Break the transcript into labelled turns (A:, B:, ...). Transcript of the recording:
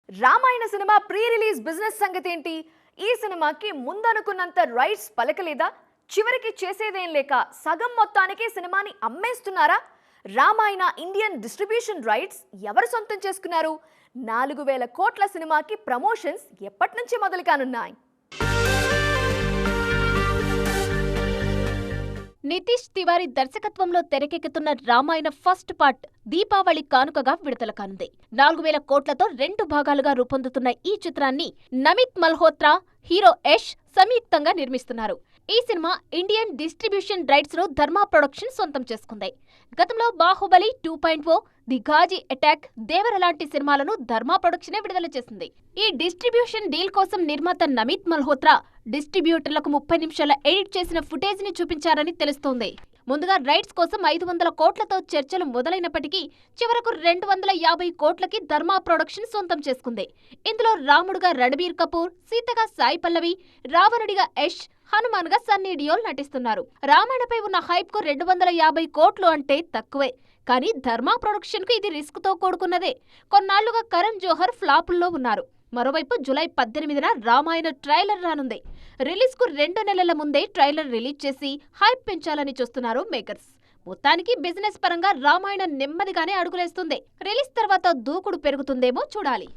A: Ramayana cinema pre release business సంగతి ఏంటి? ఈ సినిమాకి ముందనుకున్నంత రైట్స్ పలకలేదా? చివరికి చేసేదేం లేక సగం మొత్తానికి సినిమాని అమ్మేస్తున్నారా? రామాయణ ఇండియన్ డిస్ట్రిబ్యూషన్ రైట్స్ ఎవరు సొంతం చేసుకున్నారు? 4000 కోట్ల సినిమాకి ప్రమోషన్స్ ఎప్పటి నుంచి మొదలు కానున్నాయి?
B: నితీష్ తివారీ దర్శకత్వంలో తెరకెక్కుతున్న రామాయణ ఫస్ట్ పార్ట్ దీపావళి కానుకగా విడుదల కానుంది. 4000 కోట్లతో 2 భాగాలుగా రూపొందుతున్న ఈ చిత్రాన్ని నమిత్ మల్హోత్రా, హీరో యష్ సంయుక్తంగా నిర్మిస్తున్నారు. ఈ సినిమా ఇండియన్ డిస్ట్రిబ్యూషన్ రైట్స్ ను ధర్మా ప్రొడక్షన్ సొంతం చేసుకుంది. గతంలో బాహుబలి 2.0, ది ఘాజీ అటాక్, దేవర లాంటి సినిమాలను ధర్మా ప్రొడక్షనే విడుదల చేసింది. ఈ డిస్ట్రిబ్యూషన్ డీల్ కోసం నిర్మాత నమిత్ మల్హోత్రా డిస్ట్రిబ్యూటర్లకు 30 నిమిషాల ఎడిట్ చేసిన ఫుటేజ్ ని చూపించారని తెలుస్తోంది. ముందుగా రైట్స్ కోసం 500 కోట్లతో చర్చలు మొదలైనప్పటికీ చివరకు 250 కోట్లకి ధర్మా ప్రొడక్షన్ సొంతం చేసుకుంది. ఇందులో రాముడుగా రణబీర్ కపూర్, సీతగా సాయి పల్లవి, రావణుడిగా యష్, హనుమాన్ గా సన్నీ డియోల్ నటిస్తున్నారు. రామాయణపై ఉన్న హైప్ కు 250 కోట్లు అంటే తక్కువే. కానీ ధర్మా ప్రొడక్షన్ కు ఇది రిస్క్ తో కూడుకున్నదే. కొన్నాళ్లుగా కరణ్ జోహర్ ఫ్లాపుల్లో ఉన్నారు. మరోవైపు జూలై 18న రామాయణ ట్రైలర్ రానుంది. రిలీజ్ కు 2 నెలల ముందే ట్రైలర్ రిలీజ్ చేసి హైప్ పెంచాలని చూస్తున్నారు మేకర్స్. మొత్తానికి బిజినెస్ పరంగా రామాయణ నెమ్మదిగానే అడుగులేస్తుంది. రిలీజ్ తర్వాత దూకుడు పెరుగుతుందేమో చూడాలి.